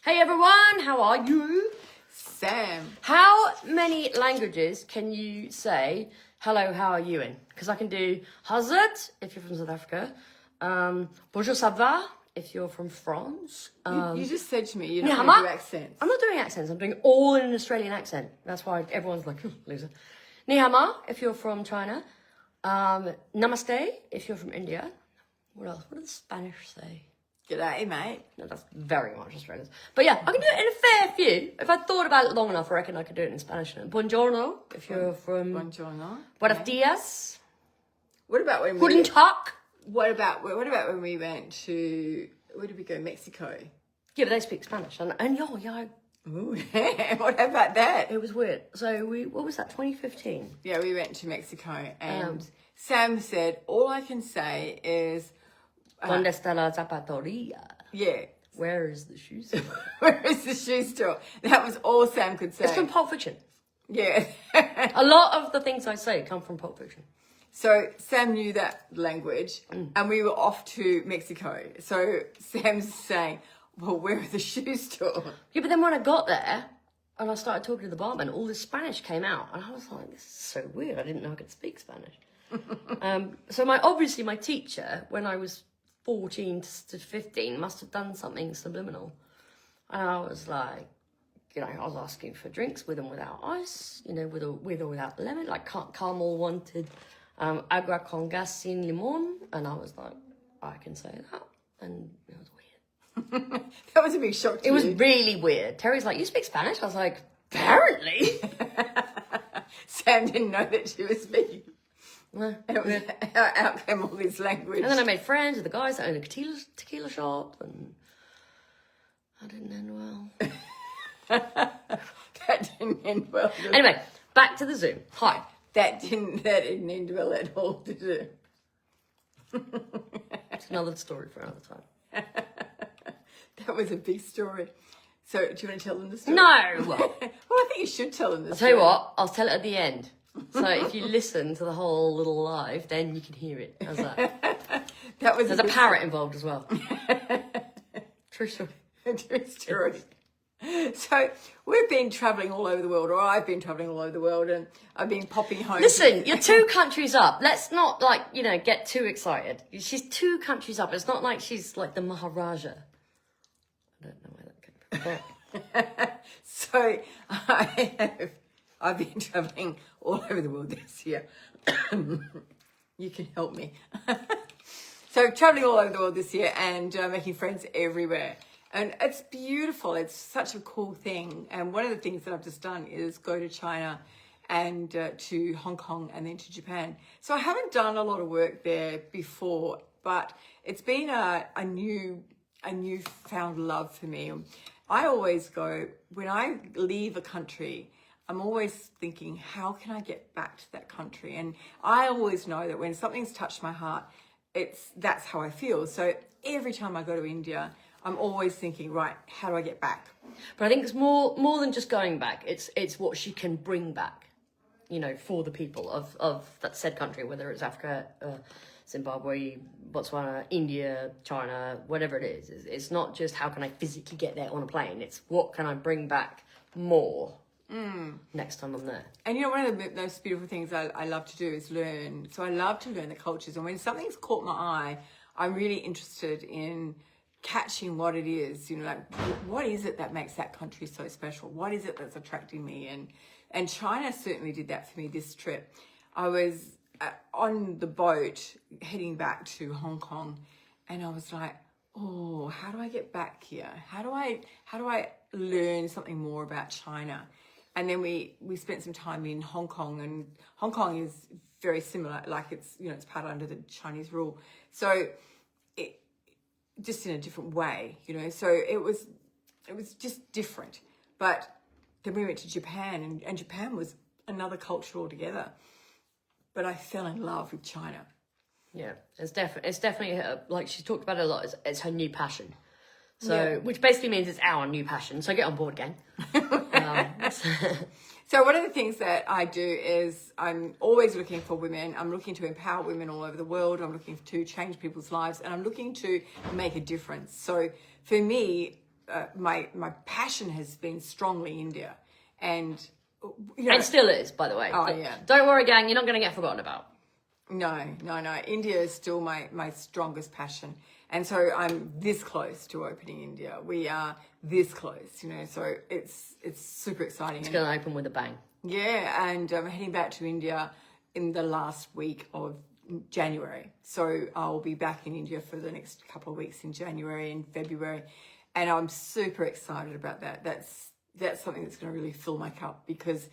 Hey everyone, how are you? Sam. How many languages can you say hello, how are you in? Because I can do hazard if you're from South Africa, bonjour ça va if you're from France. You just said to me you're Ni not hao going to ma. do accents. I'm not doing accents, I'm doing all in an Australian accent. That's why everyone's like, loser. Ni hao ma if you're from China. Namaste if you're from India. What else? What does the Spanish say? G'day, mate. No, that's very much Australian. But yeah, I can do it in a fair few. If I thought about it long enough, I reckon I could do it in Spanish. Buongiorno, if you're from... Buongiorno. Buenos dias. What about when Guten Tag. What about when we went to... Where did we go? Mexico. Yeah, but they speak Spanish. And yeah, Ooh, what about that? it was weird. So what was that, 2015? Yeah, we went to Mexico and Sam said, all I can say is... Donde está la zapatería? Yeah. Where is the shoe store? Where is the shoe store? That was all Sam could say. It's from Pulp Fiction. Yeah. A lot of the things I say come from Pulp Fiction. So Sam knew that language and we were off to Mexico. So Sam's saying, well, where are the shoe store? Yeah, but then when I got there and I started talking to the barman, all this Spanish came out. And I was like, this is so weird. I didn't know I could speak Spanish. So my teacher, when I was 14 to 15, must have done something subliminal. And I was like, I was asking for drinks with and without ice, with or without lemon, like Carmel wanted agua con gas sin limon. And I was like, I can say that. And it was weird. That was a big shock to you. It was really weird. Terry's like, you speak Spanish? I was like, apparently. Sam didn't know that she was speaking. No, out came all this language. And then I made friends with the guys that owned a tequila shop, and I didn't end well. That didn't end well. Anyway, back to the Zoom. Hi. That didn't end well at all, did it? It's another story for another time. That was a big story. So, do you want to tell them the story? No! Well, I think you should tell them the story. I'll tell you what, I'll tell it at the end. So if you listen to the whole little live, then you can hear it. How's that? There's a parrot involved as well. True story. True story. So we've been travelling all over the world, or I've been travelling all over the world, and I've been popping home. Listen, you're 2 countries up. Let's not get too excited. She's 2 countries up. It's not like she's like the Maharaja. I don't know where that came from. So I've been travelling all over the world this year. You can help me. So travelling all over the world this year and making friends everywhere. And it's beautiful. It's such a cool thing. And one of the things that I've just done is go to China and to Hong Kong and then to Japan. So I haven't done a lot of work there before, but it's been a newfound love for me. I always go, when I leave a country, I'm always thinking, how can I get back to that country? And I always know that when something's touched my heart, that's how I feel. So every time I go to India, I'm always thinking, right, how do I get back? But I think it's more than just going back. It's what she can bring back, for the people of that said country, whether it's Africa, Zimbabwe, Botswana, India, China, whatever it is. It's not just how can I physically get there on a plane. It's what can I bring back more next time I'm there. And one of the most beautiful things I love to do is learn. So I love to learn the cultures. And when something's caught my eye, I'm really interested in catching what it is. What is it that makes that country so special? What is it that's attracting me? And China certainly did that for me this trip. I was on the boat heading back to Hong Kong, and I was like, oh, how do I get back here? How do I learn something more about China? And then we spent some time in Hong Kong, and Hong Kong is very similar. Like it's part under the Chinese rule. So it just in a different way, So it was just different. But then we went to Japan, and Japan was another culture altogether. But I fell in love with China. Yeah, it's definitely like she's talked about it a lot. It's her new passion. So, which basically means it's our new passion. So get on board, gang. So one of the things that I do is I'm always looking for women. I'm looking to empower women all over the world. I'm looking to change people's lives, and I'm looking to make a difference. So for me, my passion has been strongly India, and you know, And still is, by the way. Oh, yeah. Don't worry, gang. You're not going to get forgotten about. No. India is still my strongest passion. And so I'm this close to opening India. We are this close, you know, so it's super exciting. It's going to open with a bang. Yeah, and I'm heading back to India in the last week of January. So I'll be back in India for the next couple of weeks in January and February. And I'm super excited about that. That's something that's going to really fill my cup, because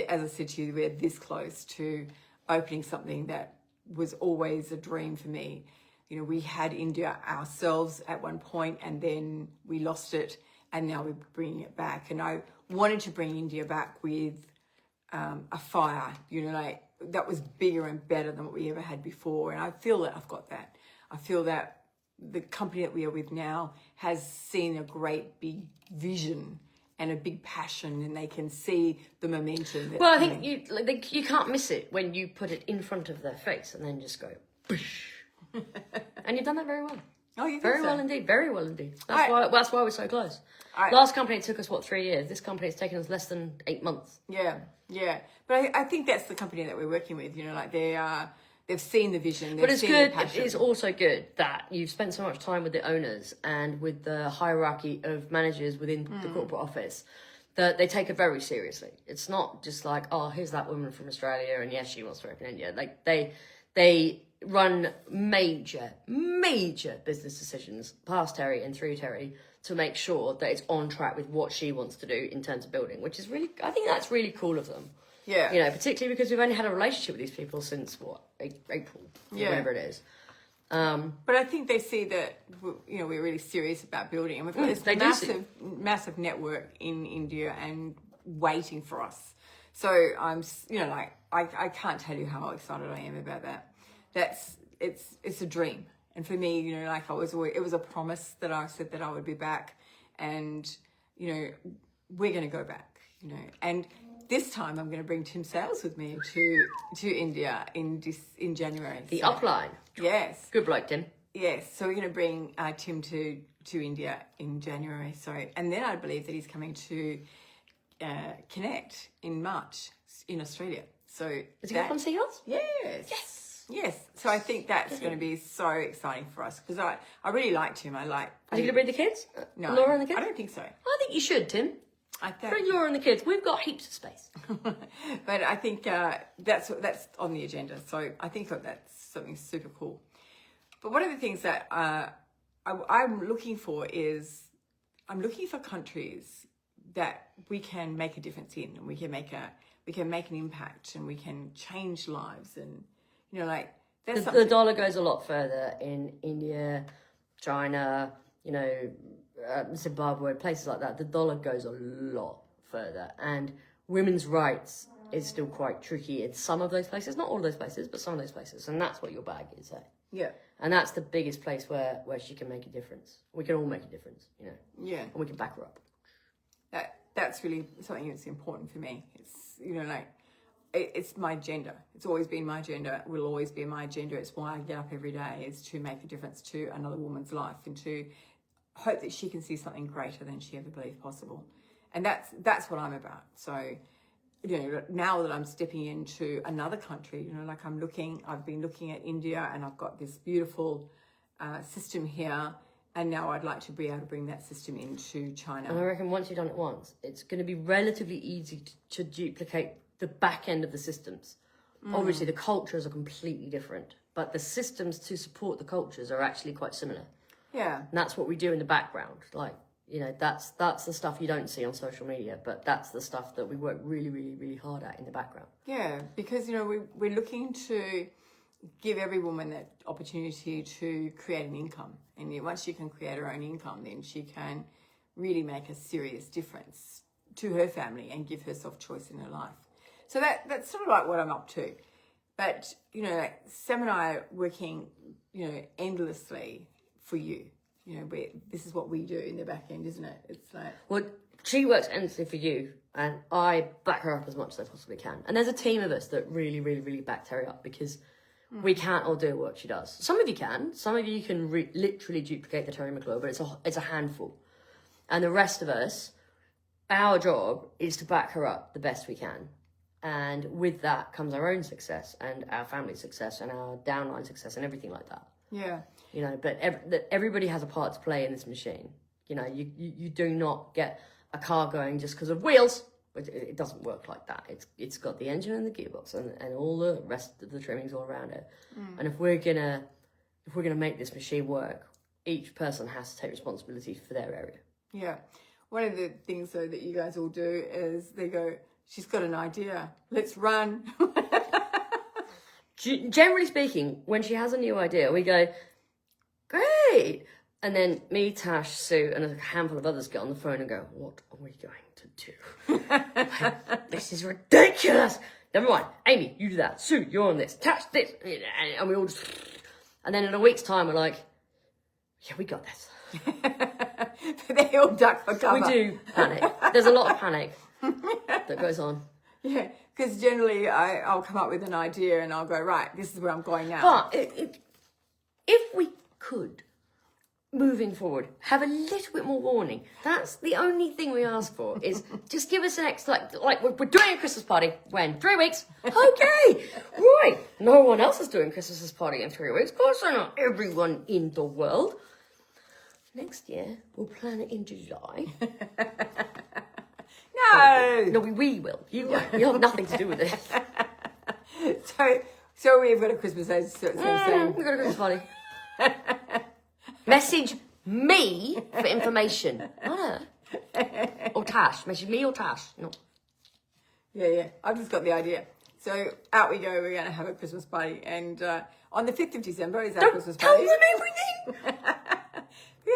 as I said to you, we're this close to opening something that was always a dream for me. You know, we had India ourselves at one point, and then we lost it, and now we're bringing it back. And I wanted to bring India back with a fire, you know, like that was bigger and better than what we ever had before. And I feel that I've got that. I feel that the company that we are with now has seen a great big vision and a big passion, and they can see the momentum. Well, I think you can't miss it when you put it in front of their face and then just go, Boosh. And you've done that very well. Oh, you think very so? well indeed. Very well indeed. That's why we're so close. Last company, it took us, 3 years? This company, it's taken us less than 8 months. Yeah. But I think that's the company that we're working with. You know, like they've seen the vision. But it's good. It's also good that you've spent so much time with the owners and with the hierarchy of managers within the corporate office, that they take it very seriously. It's not just like, oh, here's that woman from Australia, and yes, she wants to work in India. Like they run major business decisions past Terri and through Terri to make sure that it's on track with what she wants to do in terms of building, which is really, I think that's really cool of them. Yeah. You know, particularly because we've only had a relationship with these people since, April, whatever it is. But I think they see that, you know, we're really serious about building, and we've got this massive network in India and waiting for us. So I'm, you know, like I can't tell you how excited I am about that. It's a dream, and for me, you know, like it was a promise that I said that I would be back, and you know, we're going to go back, you know, and this time I'm going to bring Tim Sales with me to India in January. The upline. Yes. Good bloke, Tim. Yes. So we're going to bring Tim to India in January. So, and then I believe that he's coming to Connect in March in Australia. So is he going to come see us? Yes. Yes. So I think that's going to be so exciting for us, because I really liked him. Is he going to bring the kids? No. Laura and the kids? I don't think so. I think you should, Tim. Bring Laura and the kids. We've got heaps of space. But I think that's on the agenda. So I think that's something super cool. But one of the things that I'm looking for is, I'm looking for countries that we can make a difference in, and we can make an impact, and we can change lives, and you know, like the dollar goes a lot further in India, China, you know, Zimbabwe, places like that. The dollar goes a lot further, and women's rights is still quite tricky in some of those places, not all of those places, but some of those places, and that's what your bag is, eh? Yeah. And that's the biggest place where she can make a difference. We can all make a difference, you know. Yeah. And we can back her up. That's really something that's important for me. It's, you know, like, it's my agenda. It's always been my agenda. It will always be my agenda. It's why I get up every day, is to make a difference to another woman's life, and to hope that she can see something greater than she ever believed possible. And that's what I'm about. So, you know, now that I'm stepping into another country, you know, like I've been looking at India, and I've got this beautiful system here, and now I'd like to be able to bring that system into China. And I reckon once you've done it once, it's going to be relatively easy to duplicate the back end of the systems. Obviously, the cultures are completely different, but the systems to support the cultures are actually quite similar. Yeah. And that's what we do in the background. Like, you know, that's the stuff you don't see on social media, but that's the stuff that we work really, really, really hard at in the background. Yeah, because, you know, we're looking to give every woman that opportunity to create an income. And once she can create her own income, then she can really make a serious difference to her family and give herself choice in her life. So that's sort of like what I'm up to. But, you know, like Sam and I are working, you know, endlessly for you. You know, this is what we do in the back end, isn't it? It's like... Well, she works endlessly for you, and I back her up as much as I possibly can. And there's a team of us that really, really, really back Terri up, because we can't all do what she does. Some of you can. Some of you can literally duplicate the Terri McClure, but it's a handful. And the rest of us, our job is to back her up the best we can. And with that comes our own success and our family success and our downline success and everything like that. Yeah. You know, but everybody has a part to play in this machine. You know, you do not get a car going just because of wheels. It doesn't work like that. It's got the engine and the gearbox and all the rest of the trimmings all around it. And if we're gonna make this machine work, each person has to take responsibility for their area. Yeah. One of the things though that you guys all do is they go, she's got an idea, let's run. Generally speaking, when she has a new idea, we go, great. And then me, Tash, Sue, and a handful of others get on the phone and go, what are we going to do? This is ridiculous. Never mind. Amy, you do that. Sue, you're on this. Tash, this. And we all just... And then in a week's time, we're like, yeah, we got this. They all duck for cover. We do panic. There's a lot of panic that goes on. Yeah, because generally I'll come up with an idea and I'll go, right, this is where I'm going now. But if we could, moving forward, have a little bit more warning. That's the only thing we ask for, is just give us an extra, like we're doing a Christmas party. When? 3 weeks? Okay, right. No one else is doing Christmas party in 3 weeks. Of course not everyone in the world. Next year, we'll plan it in July. No, we will. You won't. You have nothing to do with it. So we've got a Christmas party. We've got a Christmas party. Message me for information. Not her. Or Tash. Message me or Tash. No. Yeah. I've just got the idea. So out we go. We're going to have a Christmas party. And on the 5th of December is our Christmas party. Tell them everything.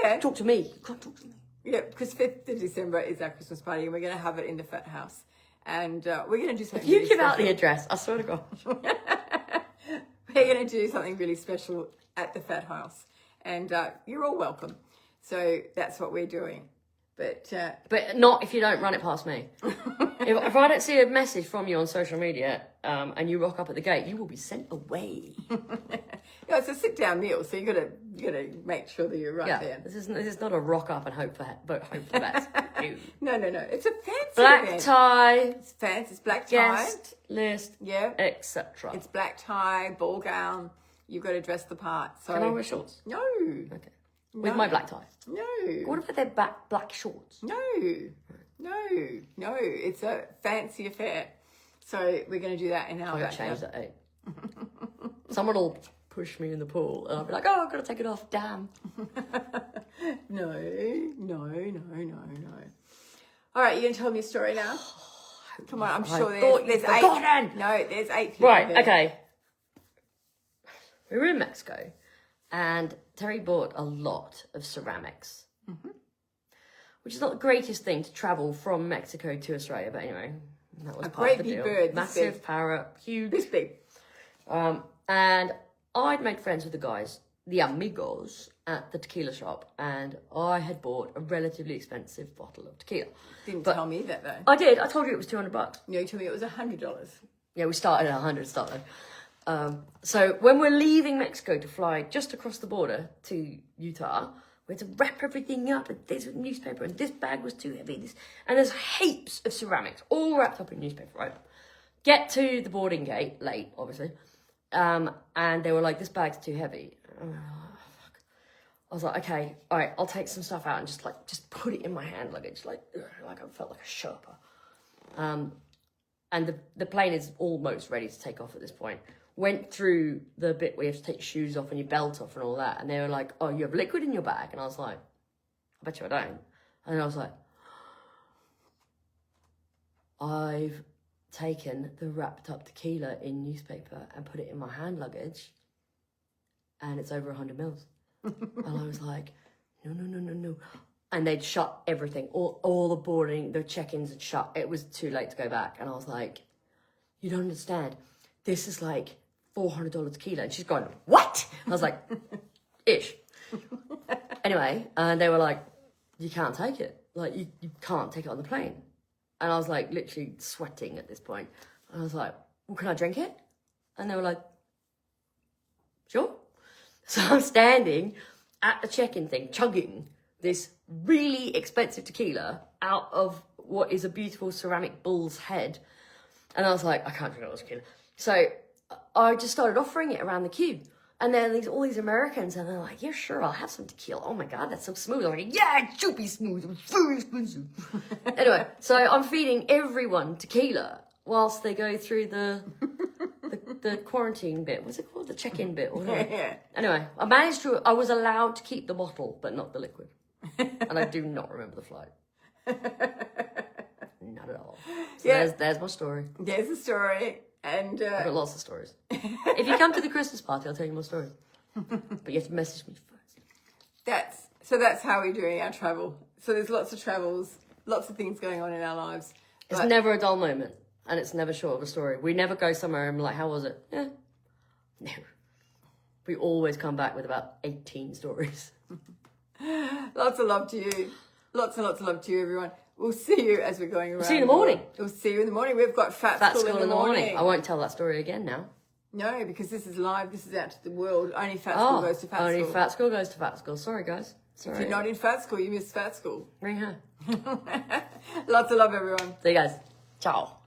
Yeah. Talk to me. You can't talk to me. Yeah, because 5th of December is our Christmas party and we're going to have it in the Fat House. And we're going to do something You give out the address, I swear to God. We're going to do something really special at the Fat House. And you're all welcome. So that's what we're doing. But not if you don't run it past me. if I don't see a message from you on social media and you rock up at the gate, you will be sent away. Yeah, it's a sit-down meal, so you gotta make sure that you're right there. This is not a rock up and hope for best. No. It's a fancy Black event. tie. It's fancy. It's black tie. Guest list. Yeah. Etc. It's black tie, ball gown. You've got to dress the part. So Can I wear shorts? No. Okay. With my black tie. No. What about their black shorts? No. It's a fancy affair. So we're going to do that in our I got changed at 8. Someone will push me in the pool and I'll be like, oh, I've got to take it off. Damn. No. All right, you're going to tell me a story now? Come on, I'm sure there's 8. No, there's 8 people. Right, here. okay. We were in Mexico and Terri bought a lot of ceramics, which is not the greatest thing to travel from Mexico to Australia, but anyway, that was a part of great the big deal. bird, Massive parrot, huge. This big. And I'd made friends with the guys, the amigos, at the tequila shop, and I had bought a relatively expensive bottle of tequila. Didn't tell me that though. I did. I told you it was $200. No, you told me it was $100. Yeah, we started at 100 started. So when we're leaving Mexico to fly just across the border to Utah, we had to wrap everything up with this newspaper, and this bag was too heavy. And there's heaps of ceramics all wrapped up in newspaper, right? Get to the boarding gate, late, obviously. And they were like, this bag's too heavy. I was like, okay, all right, I'll take some stuff out and just put it in my hand luggage, like I felt like a Sherpa. And the plane is almost ready to take off at this point. Went through the bit where you have to take your shoes off and your belt off and all that. And they were like, oh, you have liquid in your bag? And I was like, I bet you I don't. And I was like, I've taken the wrapped up tequila in newspaper and put it in my hand luggage. And it's over 100 mils. And I was like, no. And they'd shut everything. All the boarding, the check-ins had shut. It was too late to go back. And I was like, you don't understand. This is like $400 tequila. And she's going, what? I was like, ish. Anyway, and they were like, you can't take it. Like, you can't take it on the plane. And I was like, literally sweating at this point. And I was like, well, can I drink it? And they were like, sure. So I'm standing at the check-in thing, chugging this really expensive tequila out of what is a beautiful ceramic bull's head. And I was like, I can't drink all this tequila. So I just started offering it around the queue. And then all these Americans, and they're like, yeah, sure, I'll have some tequila. Oh my God, that's so smooth. I'm like, yeah, it should be smooth. It's very expensive. Anyway, so I'm feeding everyone tequila whilst they go through the quarantine bit. What's it called? The check-in bit. Or Yeah. Anyway, I was allowed to keep the bottle, but not the liquid. And I do not remember the flight. Not at all. So there's my story. There's the story. And I've got lots of stories. If you come to the Christmas party, I'll tell you more stories. But you have to message me first. That's how we're doing our travel. So there's lots of travels, lots of things going on in our lives. It's never a dull moment, and it's never short of a story. We never go somewhere and we're like, how was it? Yeah. No. We always come back with about 18 stories. Lots of love to you. Lots and lots of love to you, everyone. We'll see you as we're going around. See you in the morning. We'll see you in the morning. We've got Fat School in the morning. I won't tell that story again now. No, because this is live. This is out to the world. Only Fat School goes to Fat School. Only Fat School goes to Fat School. Sorry, guys. Sorry. If you're not in Fat School, you miss Fat School. Ring her. Lots of love, everyone. See you guys. Ciao.